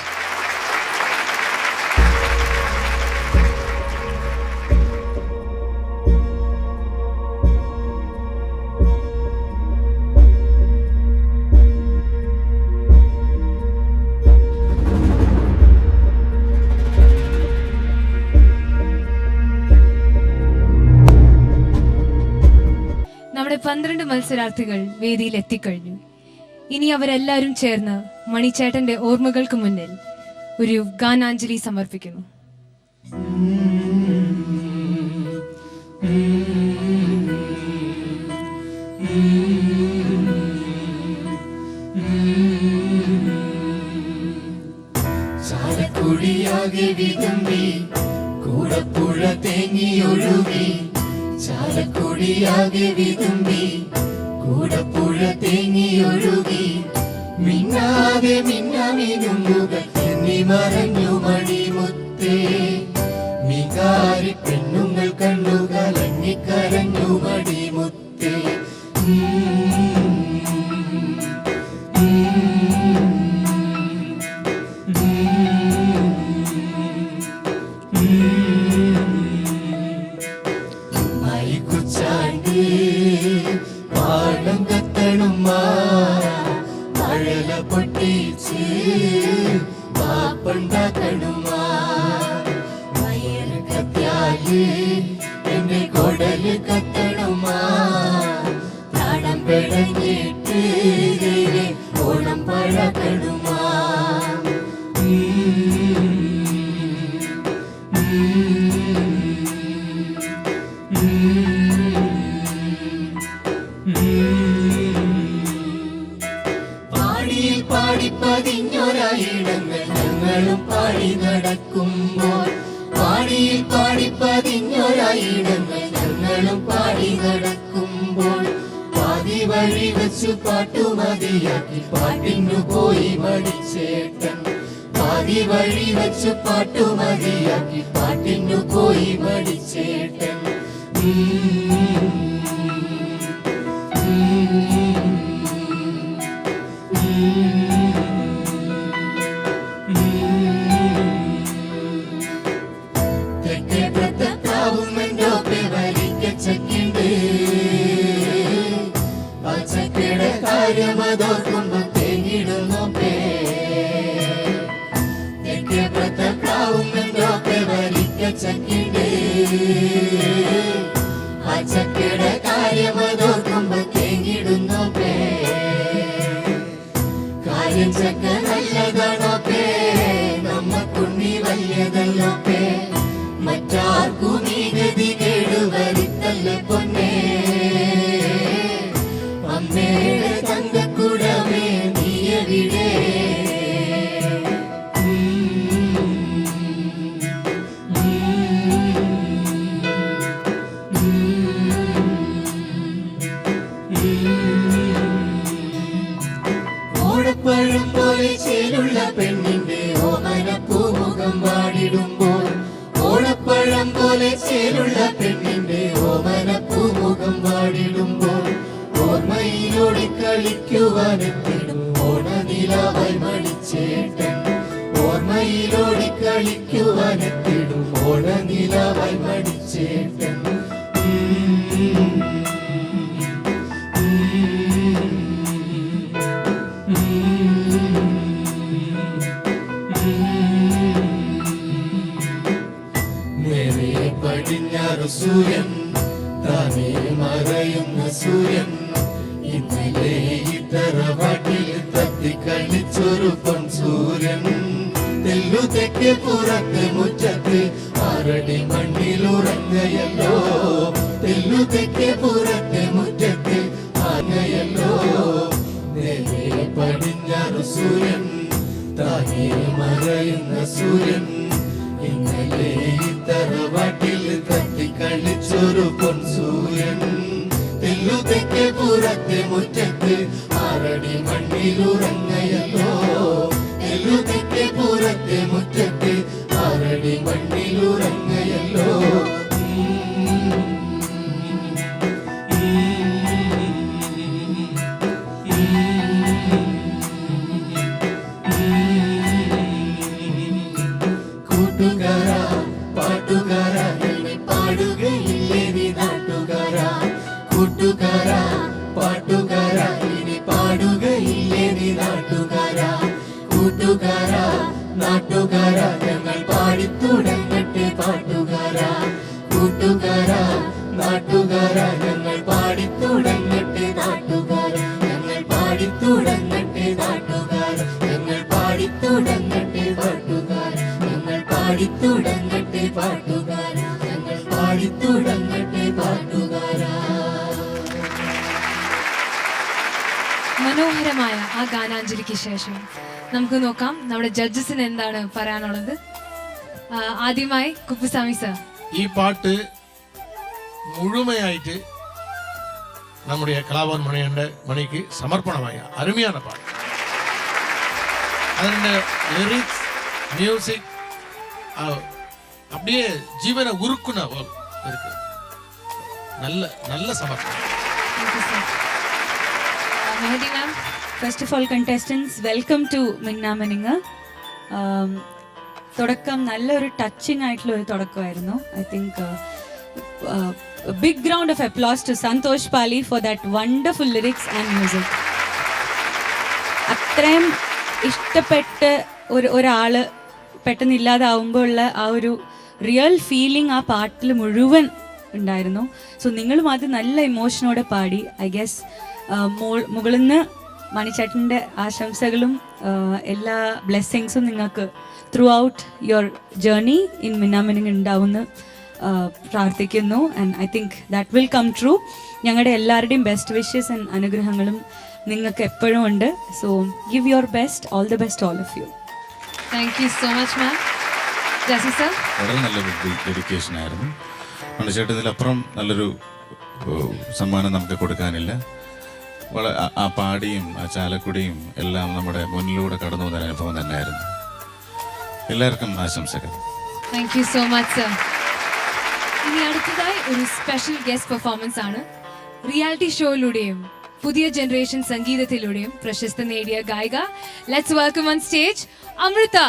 S1: നമ്മുടെ 12 മത്സരാർത്ഥികൾ വേദിയിൽ എത്തിക്കഴിഞ്ഞു. ഇനി അവരെല്ലാവരും ചേർന്ന് മണിച്ചേട്ടന്റെ ഓർമ്മകൾക്ക് മുന്നിൽ ഒരു ഗാനാഞ്ജലി സമർപ്പിക്കുന്നു.
S13: ചാലക്കുടിയാകെ വിതുമ്പി കൂടപ്പുഴ തേങ്ങിയൊഴുകി, ചാലക്കുടിയാകെ വിതുമ്പി കൂടപ്പുഴ തേങ്ങിയൊഴുകി, മിന്നാതെ മിന്നമിനുങ്ങുകൾ എന്നി മറഞ്ഞു മണിമുത്തേ, മികാരി പെണ്ണുങ്ങൾ കണ്ണുകളങ്ങിക്കരഞ്ഞു മണിമുത്തേ. മൈക്കുച്ചാണ്ട് പാടം കത്തണുമ്മ, മഴല പൊട്ടിച്ച് പാപ്പണ്ടാക്കണുമ്മ, വയറ് കത്തിയാല് എന്റെ കൊടല് കത്തണുമ്മ, താടം പെടഞ്ഞിട്ട് ഓണം പഴക്കണുമ്മ. പാടിയിൽ പാടിപ്പതിഞ്ഞൊരായിടങ്ങൾ ഞങ്ങളും പാടി നടക്കുമ്പോൾ, പാടിയിൽ പാടിപ്പതിഞ്ഞൊരായിടങ്ങൾ ഞങ്ങളും പാടി നടക്കുമ്പോൾ, പാതി വഴി വെച്ചു പാട്ടുമതിയാക്കി പാട്ടിനു പോയി മണിച്ചേട്ടൻ, പാതി വഴി വെച്ചു പാട്ടുമതിയാക്കി പാട്ടിനു പോയി മണിച്ചേട്ടൻ. തെക്കേ പ്രത്താവും എന്തോപ്പെ വലിക്കച്ചക്കിണ്ട്, പച്ചക്കയുടെ കാര്യമതോർക്കുമ്പോ തേങ്ങിടുന്നോപ്പേ. തെക്കേ പ്രത്താവും എന്തോപ്പെ വലിക്കച്ചക്കിണ്ട്, പച്ചക്കയുടെ കാര്യമതോർക്കുമ്പോ തേങ്ങിടുന്നോപ്പേ. കാര്യം ചക്ക നല്ലതാണോപ്പേ, നമ്മക്കുണ്ണി വലിയതല്ലോപ്പേ, മറ്റാർക്കും ഈ ഗതി കേടുവരുത്തല്ല പൊന്നേ. അമ്മയുടെ തങ്കക്കുടമേ നീയെവിടെ, ഓടപ്പഴം പോലെ ചേലുള്ള പെണ്ണിന്റെ ഓമനപ്പൂമുഖം വാടിടുമ്പോൾ, ഓടപ്പഴം പോലെ ചേലുള്ള പെണ്ണിന്റെ ഓമനപ്പൂമുഖം വാടിടുമ്പോൾ, ഓർമ്മയിലോടി കളിക്കുവാനെത്തിടും ഓണനിലാവായി മണിച്ചേട്ടൻ, ഓർമ്മയിലോടി കളിക്കുവാനെത്തിടും ഓണനിലാവായി മണിച്ചേട്ടൻ. നേരെ പടിഞ്ഞാറു സൂര്യൻ, താനേ മറയുന്ന സൂര്യൻ, ഇന്നലെ ഇത്തറവാട്ടിൽ തത്തിക്കളിച്ചൊരു പൊൻ സൂര്യൻ. തെല്ലു തെക്കേ പുറത്ത് മുറ്റത്ത് ആറടി മണ്ണിലുറങ്ങയല്ലോ, തെല്ലു തെക്കേ പുറത്ത് മുറ്റത്ത് ആങ്ങയല്ലോ. നേരെ പടിഞ്ഞാറു സൂര്യൻ, താനേ മറയുന്ന സൂര്യൻ, ഇന്നലെ ഇത്തറവാട്ടിൽ തത്തിക്കളിച്ചൊരു പൊൻ സൂര്യൻ. തെല്ലു തെക്കേ പുറത്തെ മുറ്റത്ത് ആറടി മണ്ണിലുറങ്ങയല്ലോ, തെല്ലു തെക്കേ പുറത്തെ മുറ്റത്ത് ആറടി മണ്ണിലുറങ്ങയല്ലോ. കൂട്ടുകാരാ പാട്ടുകാരാ എന്നെ പാടുകയില്ലേ നീ നാട്ടുകാരാ, കൂട്ടുകാരാ പാട്ടുകാരാ ഇനി പാടുകയില്ലേ നീ നാട്ടുകാരാ, കൂട്ടുകാരാ നാട്ടുകാരാ ഞങ്ങൾ പാടിത്തുടങ്ങട്ടെ പാട്ടുകാരാ, കൂട്ടുകാരാ നാട്ടുകാരാ ഞങ്ങൾ പാടിത്തുടങ്ങട്ടെ നാട്ടുകാരാ, ഞങ്ങൾ പാടിത്തുടങ്ങട്ടെ നാട്ടുകാരാ, ഞങ്ങൾ പാടിത്തുടങ്ങട്ടെ നാട്ടുകാരാ. പാടിത്തുടങ്ങട്ടെ പാട്ടുകാരാ, ഞങ്ങൾ പാടിത്തുടങ്ങട്ടെ പാട്ടുകാരാ.
S1: മനോഹരമായ ആ ഗാനാഞ്ജലിക്ക് ശേഷം നമുക്ക് നോക്കാം നമ്മുടെ ജഡ്ജസിന് എന്താണ് പറയാനുള്ളത്. ആദ്യമായി കുപ്പുസ്വാമി സർ.
S2: ഈ പാട്ട് മുഴുവനായിട്ട് നമ്മുടെ കലാഭവൻ മണിക്ക് സമർപ്പണമായ അരുமையான പാട്ട്. അതിൻ്റെ ലിറിക്സ്, மியூசிக் அப்படியே ஜீவனை உருக்குன போல் இருக்கு. நல்ல நல்ல சமர்ப்பணம்.
S1: Mehdi ma'am.
S6: First of all contestants, welcome to Minnaminungu. തുടക്കം നല്ലൊരു ടച്ചിങ് ആയിട്ടുള്ള ഒരു തുടക്കമായിരുന്നു. I think big round of applause to Santhosh Pali for that wonderful lyrics and music. അത്രയും ഇഷ്ടപ്പെട്ട് ഒരാള് പെട്ടെന്ന് ഇല്ലാതാവുമ്പോൾ ഉള്ള ആ ഒരു റിയൽ ഫീലിംഗ് ആ പാട്ടിൽ മുഴുവൻ ഉണ്ടായിരുന്നു. സോ നിങ്ങളും അത് നല്ല ഇമോഷനോടെ പാടി. ഐ ഗെസ് മുകളിൽ നിന്ന് മണിച്ചേട്ടൻ്റെ ആശംസകളും എല്ലാ ബ്ലെസ്സിങ്സും നിങ്ങൾക്ക് throughout your journey in Minnaminungu ഉണ്ടാവുമെന്ന് പ്രാർത്ഥിക്കുന്നു. And I think that will come true. ഞങ്ങളുടെ എല്ലാവരുടെയും ബെസ്റ്റ് വിഷസ് ആൻഡ് അനുഗ്രഹങ്ങളും നിങ്ങൾക്ക് എപ്പോഴും ഉണ്ട്. So give your best. All the best all of you.
S1: Thank you so much ma'am. Jassie sir.
S7: വളരെ നല്ല ഡെഡിക്കേഷൻ ആയിരുന്നു. മണിച്ചേട്ടൻ ഇതിലപ്പുറം നല്ലൊരു സമ്മാനം നമുക്ക് കൊടുക്കാനില്ല. ആ പാടിയും ആ ചാലക്കുടിയും എല്ലാം നമ്മുടെ മുന്നിലൂടെ കടന്നു വന്ന അനുഭവം തന്നെയായിരുന്നു. എല്ലാവർക്കും ആശംസകൾ.
S1: Thank you so much sir. ഇനി അടുത്തതായി ഒരു സ്പെഷ്യൽ ഗസ്റ്റ് പെർഫോമൻസ് ആണ്. റിയാലിറ്റി ഷോയിലൂടെയും പുതിയ ജനറേഷൻ സംഗീതത്തിലൂടെയും പ്രശസ്തി നേടിയ ഗായിക. Let's welcome on stage Amrita.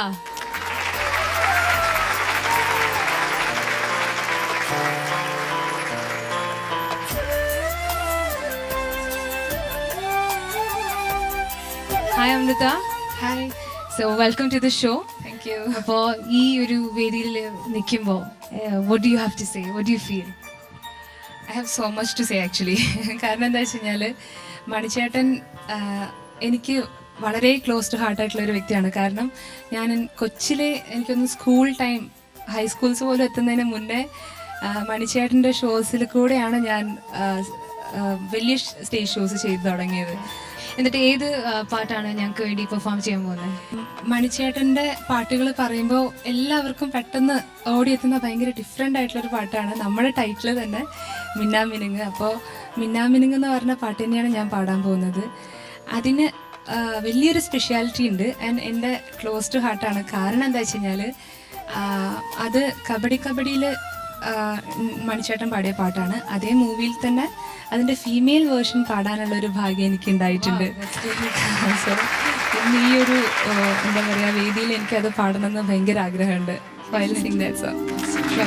S1: Hi Amrita. Hi. So welcome to the show. Thank you. അപ്പോൾ ഈ ഒരു വേദിയിൽ നിൽക്കുമ്പോൾ what do you have to say? What do you feel?
S14: I have so much to say actually. കാരണം എന്താ വെച്ച് കഴിഞ്ഞാൽ മണിച്ചേട്ടൻ എനിക്ക് വളരെ ക്ലോസ് ടു ഹാർട്ടായിട്ടുള്ള ഒരു വ്യക്തിയാണ്. കാരണം ഞാൻ കൊച്ചിലെ എനിക്കൊന്ന് സ്കൂൾ ടൈം, ഹൈസ്കൂൾസ് പോലും എത്തുന്നതിന് മുന്നേ മണിച്ചേട്ടൻ്റെ ഷോസിൽ കൂടെയാണ് ഞാൻ വലിയ സ്റ്റേജ് ഷോസ് ചെയ്തു തുടങ്ങിയത്.
S1: എന്നിട്ട് ഏത് പാട്ടാണ് ഞങ്ങൾക്ക് വേണ്ടി പെർഫോം ചെയ്യാൻ പോകുന്നത്?
S14: മണിച്ചേട്ടൻ്റെ പാട്ടുകൾ പറയുമ്പോൾ എല്ലാവർക്കും പെട്ടെന്ന് ഓടിയെത്തുന്ന ഭയങ്കര ഡിഫറെൻ്റ് ആയിട്ടുള്ളൊരു പാട്ടാണ്. നമ്മുടെ ടൈറ്റിൽ തന്നെ മിന്നാമിനുങ്ങ്. അപ്പോൾ മിന്നാമിനുങ്ങ് എന്ന് പറഞ്ഞ പാട്ട് തന്നെയാണ് ഞാൻ പാടാൻ പോകുന്നത്. അതിന് വലിയൊരു സ്പെഷ്യാലിറ്റി ഉണ്ട് ആൻഡ് എൻ്റെ ക്ലോസ് ടു ഹാർട്ടാണ്. കാരണം എന്താ വെച്ച് കഴിഞ്ഞാൽ അത് കബഡിയിൽ മണിച്ചേട്ടൻ പാടിയ പാട്ടാണ്. അതേ മൂവിയിൽ തന്നെ അതിൻ്റെ ഫീമെയിൽ വേർഷൻ പാടാനുള്ള ഒരു ഭാഗ്യം എനിക്ക് ഉണ്ടായിട്ടുണ്ട്. സോ ഇന്ന് ഈ ഒരു എന്താ പറയുക വേദിയിൽ എനിക്കത് പാടണമെന്ന് ഭയങ്കര ആഗ്രഹമുണ്ട്. So I'll sing that song. Sure.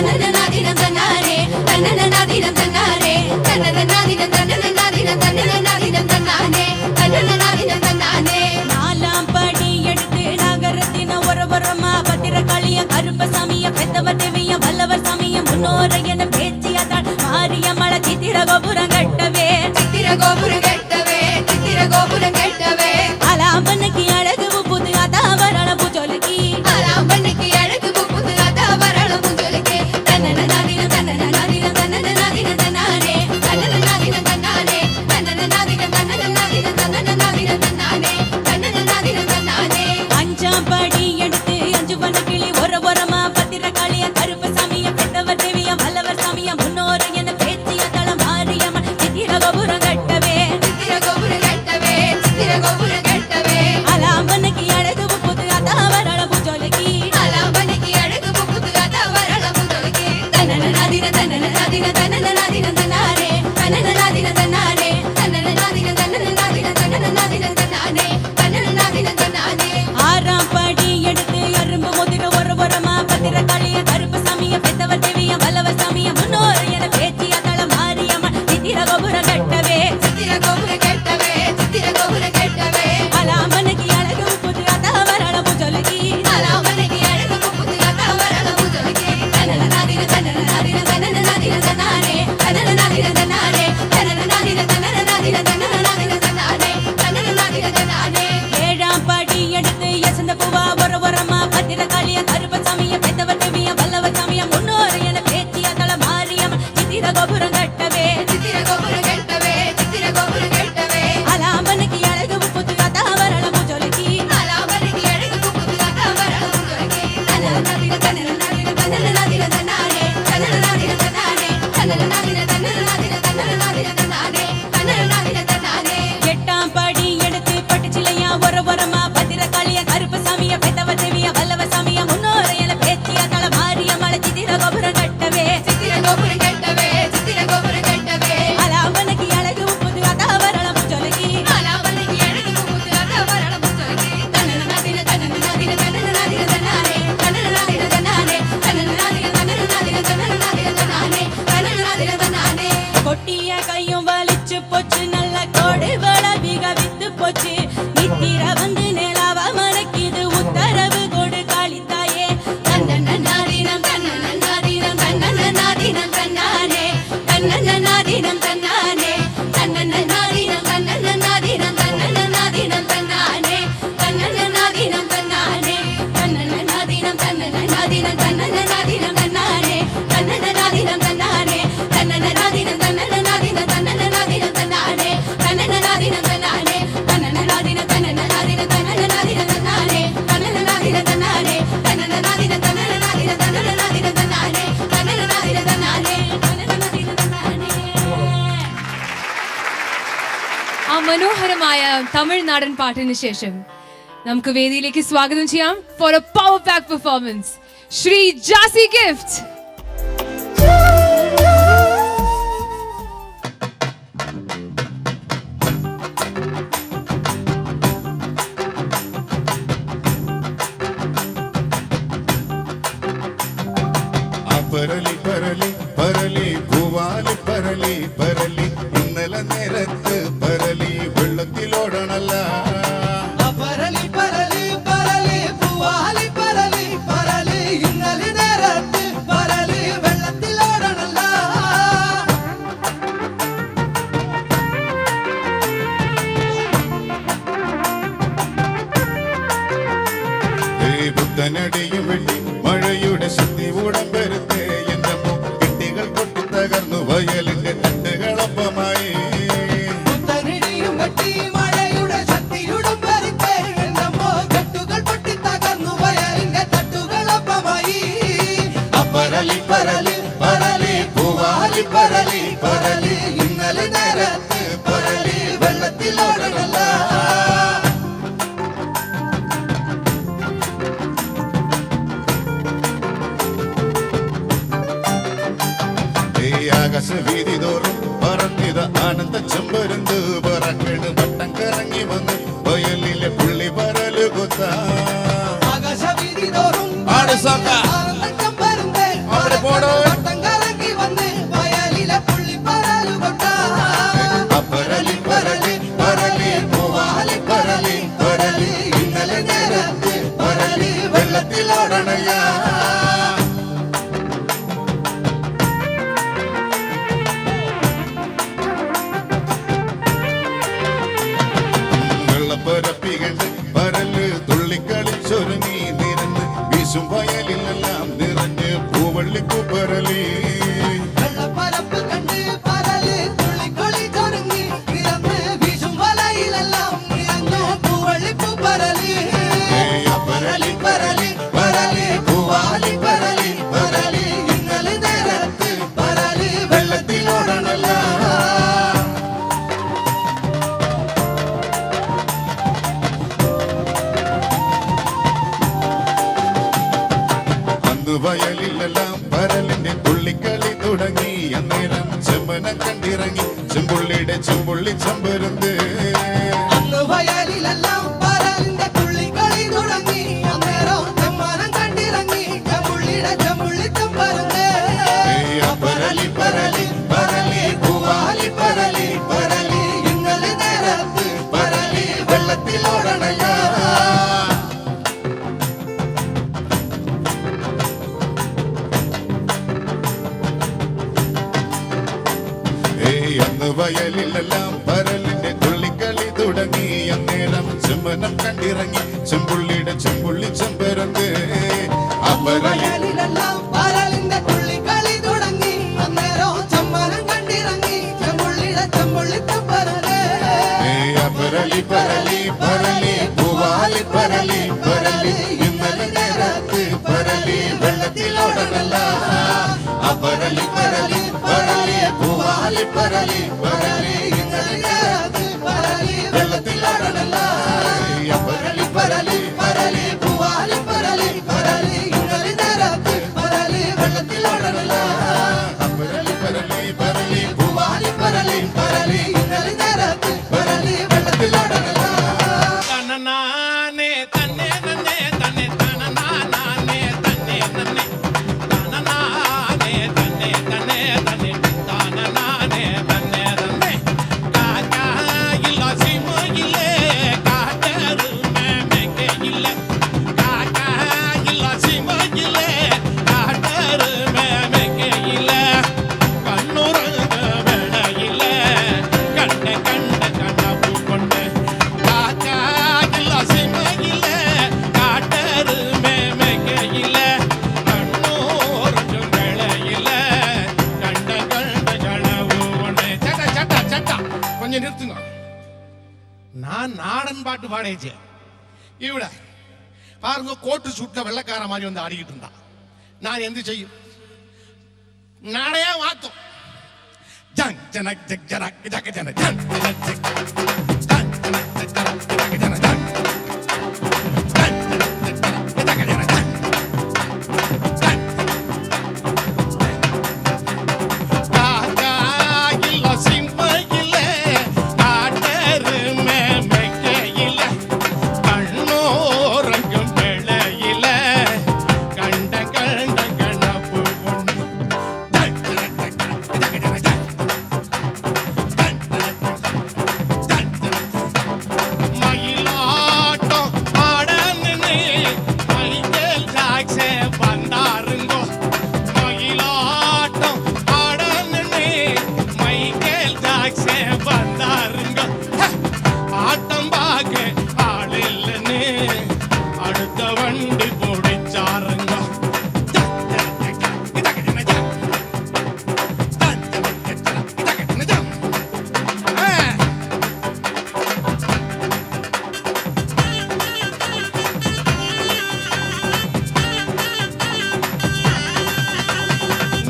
S13: തന്നനനാദിനം തന്നാനേ തന്നനനാദിനം തന്നാനേ തന്നനനാദിനം തന്നനനാദിനം തന്നനനാദിനം തന്നാനേ തന്നനനാദിനം തന്നാനേ
S6: നാലാം പടി എടുത്ത് നഗരത്തിന ഒരവരമാ ഭദ്രകാളിയ കരുപ്പസാമിയ പെത്തവർ ദേവിയ വല്ലവർ സാമിയ മുന്നോരയന പേച്ചിയതാൾ മാരിയമ്മള ചിത്തിര ഗോപുരം കെട്ടവേ
S13: ചിത്തിര ഗോപുരം കെട്ടവേ ചിത്തിര ഗോപുരം കെട്ടവേ
S6: അലാമ്പനക്ക് അഴകു പുതു അതാവരണ പുജോലക്കി
S13: അലാമ്പനക്ക് അഴകു പുതു അതാവരണ പുജോലക്കി തന്നനനാദിനം തന്നനനാദിനം തന്നനനാദിനം തന്നാനേ തന്നനനാദിനം തന്നാനേ തന്നനനാദിനം തന്നനനാദിനം തന്നനനാദിനം തന്നാനേ തന്നനനാദിനം തന്നാനേ
S6: അഞ്ചാം പടി എടുത്ത് അഞ്ചുവന കിളി ഒരവരമാ ഭദ്രകാളിയ കരുപ്പസാമിയ പെത്തവർ ദേവിയ വല്ലവർ സാമിയ മുന്നോരയന പേച്ചിയതാൾ മാരിയമ്മ ചിത്തിര ഗോപുരം കെട്ടവേ
S13: ചിത്തിര ഗോപുരം കെട്ടവേ ചിത്തിര ഗോപുരം കെട്ടവേ
S6: അലാമ്പനക്ക് അഴകു പുതു അതാവരണ പുജോലക്കി
S13: അലാമ്പനക്ക് അഴകു പുതു അതാവരണ പുജോലക്കി തന്നനനാദിനം തന്നനനാദിനം തന്നനനാദിനം തന്നാനേ തന്നനനാദിനം തന്നാനേ തന്നനനാദിനം തന്നനനാദിനം തന്നനനാദിനം തന്നാനേ തന്നനനാദിനം തന്നാനേ
S6: ആറാം പടി എടുത്ത് അരുമ്പ് മുതിര ഒരവരമാ ഭദ്രകാളിയ കരുപ്പസാമിയ പെത്തവർ ദേവിയ വല്ലവർ സാമിയ മുന്നോരയന പേച്ചിയതാൾ മാരിയമ്മ ചിത്തിര ഗോപുരം കെട്ടവേ
S13: ചിത്തിര ഗോപുരം കെട്ടവേ ചിത്തിര ഗോപുരം കെട്ടവേ
S6: അലാമ്പനക്ക് അഴകു പുതു അതാവരണ പുജോലക്കി
S13: അലാമ്പനക്ക് അഴകു പുതു അതാവരണ പുജോലക്കി തന്നനനാദിനം തന്നനനാദിനം തന്നനനാദിനം തന്നാനേ തന്നനനാദിനം തന്നാനേ തന്നനനാദിനം തന്നനനാദിനം തന്നനനാദിനം തന്നാനേ തന്നനനാദിനം തന്നാനേ
S6: ഏഴാം പടി എടുത്ത് യസന്ത പൂവ ഒരവരമാ ഭദ്രകാളിയ കരുപ്പസാമിയ പെത്തവർ ദേവിയ വല്ലവർ സാമിയ മുന്നോരയന പേച്ചിയതാൾ മാരിയമ്മ ചിത്തിര ഗോപുരം കെട്ടവേ
S13: ചിത്തിര ഗോപുരം കെട്ടവേ ചിത്തിര ഗോപുരം കെട്ടവേ
S6: അലാമ്പനക്ക് അഴകു പുതു അതാവരണ പുജോലക്കി
S13: അലാമ്പനക്ക് അഴകു പുതു അതാവരണ പുജോലക്കി തന്നനനാദിനം തന്നനനാദിനം തന്നനനാദിനം തന്നാനേ തന്നനനാദിനം തന്നാനേ തന്നനനാദിനം തന്നനനാദിനം തന്നനനാദിനം തന്നാനേ തന്നനനാദിനം തന്നാനേ
S6: എട്ടാം പടി എടുത്ത് പട്ടുചിലയ ഒരവരമാ ഭദ്രകാളിയ കരുപ്പസാമിയ പെത്തവർ ദേവിയ വല്ലവർ സാമിയ മുന്നോരയന പേച്ചിയതാൾ മാരിയമ്മള ചിത്തിര ഗോപുരം കെട്ടവേ
S13: ചിത്തിര ഗോപുരം കെട്ടവേ ചിത്തിര ഗോപുരം കെട്ടവേ
S6: അലാമ്പനക്ക് അഴകു പുതു അതാവരണ പുജോലക്കി
S13: അലാമ്പനക്ക് അഴകു പുതു അതാവരണ പുജോലക്കി തന്നനനാദിനം തന്നനനാദിനം തന്നനനാദിനം തന്നാനേ തന്നനനാദിനം തന്നാനേ തന്നനനാദിനം തന്നനനാദിനം തന്നനനാദിനം തന്നാനേ തന്നനനാദിനം തന്നാനേ
S6: കൊട്ടിയ കയ്യും വലിച്ചു പോச்சு நல்ல கோடு வளவிக வித்து போச்சு நித்திர வந்து நிலாவ மனக்கிது உத்தரவு கொடு காளித்தாயே
S13: തന്നനനാദിനം തന്നനനാദിനം തന്നനനാദിനം തന്നാനേ തന്നനനാദിനം തന്നാനേ തന്നനനാദിനം തന്നനനാദിനം തന്നനനാദിനം തന്നാനേ തന്നനനാദിനം തന്നാനേ തന്നനനാദിനം തന്നനനാദിനം തന്നനനാദിനം തന്നാനേ തന്നനനാദിനം തന്നാനേ തന്നനനാദിനം തന്നനനാദിനം തന്നനനാദിനം തന്നാനേ തന്നനനാദിനം തന്നാനേ തന്നനനാദിനം തന്നനനാദിനം തന്നനനാദിനം തന്നാനേ തന്നനനാദിനം തന്നാനേ തന്നനനാദിനം തന്നനനാദിനം തന്നനനാദിനം തന്നാനേ തന്നനനാദിനം തന്നാനേ തന്നനനാദിനം തന്നാനേ.
S1: ആ മനോഹരമായ തമിഴ്നാടൻ പാട്ടിന് ശേഷം നമുക്ക് വേദിയിലേക്ക് സ്വാഗതം ചെയ്യാം for a power pack performance Shri Jassie Gift.
S7: പരലി പരലി പരലി പൂവാലി പരലി പരലി ഇന്നലെ നേരത്ത് പരലി വെള്ളത്തിലോടണല്ല
S9: പരലി പരലി പരലി പൂവാലി പരലി പരലി ഇന്നലെ നേരത്ത് പരലി വെള്ളത്തിലോടണല്ല
S7: പുത്തനടിയും വെട്ടി മഴയുടെ ശക്തി ഉടമ്പെരുത്ത് എന്റെ കുട്ടികൾ പൊട്ടി തകർന്നു വയലിന്റെ തട്ടുകളൊപ്പമായി
S9: പുത്തനടിയും വെട്ടി മഴയുടെ ശക്തിയുടം വരുത്തേ എന്നമ്മോ കെട്ടുകൾ പൊട്ടി തകർന്നു വയലിന്റെ തട്ടുകളൊപ്പമായി
S7: പരലി പരലി പരലി പൂവാലി പരലി പരലി ഇന്നലെ നേരത്ത് പരലി വെള്ളത്തിലോടണല്ല ആകാശ വീതി തോറും പറന്നിത ആനന്ദ ചെമ്പരുന്ത് പറക്കണ് വട്ടം കറങ്ങി വന്ന് വയലിലെ പുള്ളി പരല് കൊത്ത
S9: ആകാശ വീതി തോറും
S7: അവിടെ പോടോ ചെമ്പുള്ളിപ്പൂ പരലി
S13: വെള്ളപ്പരപ്പ് കണ്ട് പരല് തുള്ളി കളി തുടങ്ങി കിടന്ന് വീശും വലയിലെല്ലാം നിറഞ്ഞു പൂവള്ളിപ്പൂ പരലി പരലി പരലി പരലി പൂവാലി പരലി പരലി ഇന്നലെ നേരത്ത് പരലി വെള്ളത്തിലോടണല്ല
S7: അന്ന് വയലിലെല്ലാം പരലിന്റെ തുള്ളിക്കളി തുടങ്ങി അന്നേരം ചെമ്മന കണ്ടിറങ്ങി ചെമ്പുള്ളിയുടെ ചെമ്പുള്ളി ചെമ്പരുന്ത്
S13: അന്ന് വയലിലെല്ലാം പരലിന്റെ തുള്ളിക്കളി തുടങ്ങി അന്നേരം ചെമ്മാനം കണ്ടിറങ്ങി ചെമ്പുള്ളിയുടെ ചെമ്പുള്ളി ചെമ്പരുന്ന് പരലി പരലി പരലി പൂവാലി പരലി പരലി ഇന്നലെ നേരത്ത് പരലി വെള്ളത്തിലോടണല്ല
S7: അന്ന് വയലിലെല്ലാം പരലിന്റെ തുള്ളിക്കളി തുടങ്ങി അന്നേരം ചെമ്മനം കണ്ടിറങ്ങി ചെമ്പുള്ളിയുടെ ചെമ്പുള്ളി ചെമ്പരുന്ത്
S13: വയലിലെല്ലാം പരലിന്റെ തുള്ളിക്കളി തുടങ്ങി അന്നേരം ചെമ്മാനം കണ്ടിറങ്ങി ചെമ്പുള്ളിയുടെ ചെമ്പുള്ളി ചെമ്പരുന്ന്
S7: പരലി പരലി പരലി പൂവാലി പരലി പരലി ഇന്നലെ നേരത്ത് പരലി വെള്ളത്തിലോടണല്ല പരലി പരലി പരലി പൂവാലി പരലി പരലി ഇന്നലെ നേരത്ത് പരലി വെള്ളത്തിലോടണല്ല പരലി പരലി പരലി പൂവാലി പരലി പരലി ഇന്നലെ നേരത്ത് പരലി വെള്ളത്തിലോടണല്ല പരലി പരലി പരലി പൂവാലി പരലി പരലി ഇന്നലെ നേരത്ത് പരലി വെള്ളത്തിലോടണല്ല
S2: തനനാനേ തന്നെ നന്നേ തന്നെ തനനാനേ തന്നെ നന്നേ തനനാനേ തന്നെ തന്നെ തന്നെ തനനാനേ തന്നെ തന്നെ കാക്കായില്ല സിമയില്ലേ കാട്ടരുമേ മെക്കയില്ലേ കാക്കായില്ല സിമയില്ലേ കാട്ടരുമേ മെക്കയില്ലേ കണ്ണുറങ്ങ വേളയില്ലേ കണ്ട കണ്ട കണ്ണപ്പൂ കൊണ്ട് കാക്കായില്ല സിമയില്ലേ കാട്ടരുമേ മെക്കയില്ലേ കണ്ണുറങ്ങ വേളയില്ലേ കണ്ട കണ്ട കണ്ണപ്പൂ കൊണ്ട് ചേട്ടാ ചേട്ടാ ചേട്ടാ கொஞ்சம் நிறுத்துங்க நான் நாடன் பாட்டு பாடேச்சு ഇവിടെ பாருங்க கோட்டு சூட்ல வெள்ளக்கார மாதிரி வந்து ஆடிக்கிட்டு இருந்தா நான் എന്ത് ചെയ്യും നാടയാ മാത്തും ജൻ ജനക് ജഗ് ജനക് ഇതക ജന ജൻ ജനക് ജഗ് ജൻ ജനക് ജഗ് ജനക് ഇതക ജന ജൻ ജൻ ജനക് ജഗ് ജനക് ഇതക ജന ജൻ ജൻ കാക്കായില്ല സിംഹയില്ലേ കാട്ടരുമേ മെക്കയില്ലേ കണ്ണോറങ്ങും വേളയില്ലേ കണ്ട കണ്ട കണ്ണപ്പൂ കൊണ്ട് ജൻ ജനക് ജഗ് ജനക് ഇതക ജന ജൻ ജൻ ജനക് ജൻ ജനക് മയിലാട്ടം ആടന്നെ മൈക്കൽ ജാക്സേ വന്നാറുങ്കോ മയിലാട്ടം ആടന്നെ മൈക്കൽ ജാക്സേ വന്നാറുങ്കോ ആട്ടം പാക ആളില്ലെന്ന് അടുത്ത വണ്ടി പൊടിച്ചാറുങ്കോ ഇതക ജന ജൻ ജൻ ജനക് ജനക് ഇതക ജന ജൻ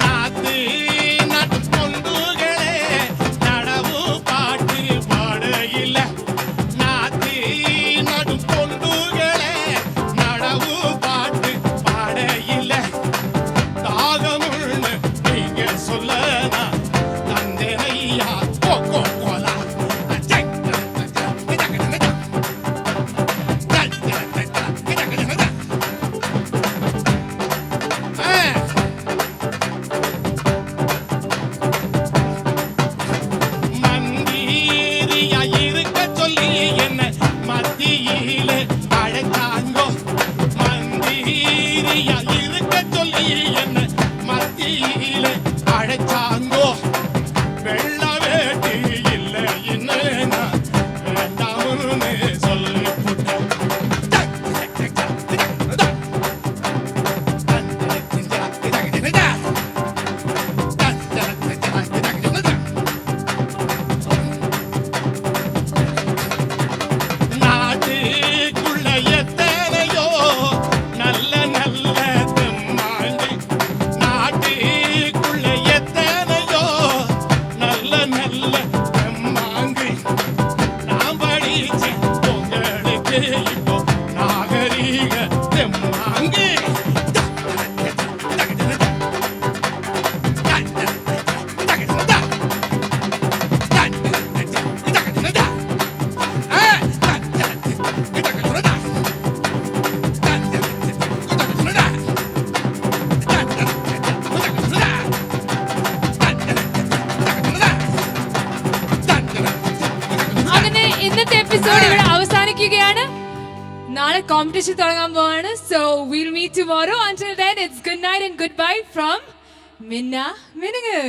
S2: നാത്ത് നാട്ടു കൊണ്ടുകളെ നടവു പാട്ട് പാടയില്ല നാത്ത് നാട്ടു കൊണ്ടുകളെ നടവു പാട്ട് പാടയില്ല தாகமுள்ள நீங்க சொல்லனா தந்தே ஐயா கோகோ கோலா ஜக் இதக ஜன ஜக் இதக ஜன ஜக் மந்திரியா இருக்க சொல்லி என்ன மத்தியிலே அழைத்தாங்கோ மந்திரியா இருக்க சொல்லி என்ன மத்தியிலே அழைத்தாங்க
S1: എപ്പിസോഡ് ഇവിടെ അവസാനിക്കുകയാണ്. നാളെ കോമ്പറ്റീഷൻ തുടങ്ങാൻ പോവാണ്. So will meet tomorrow. Until then it's good night and goodbye from മിന്ന മിനുങ്ങ്.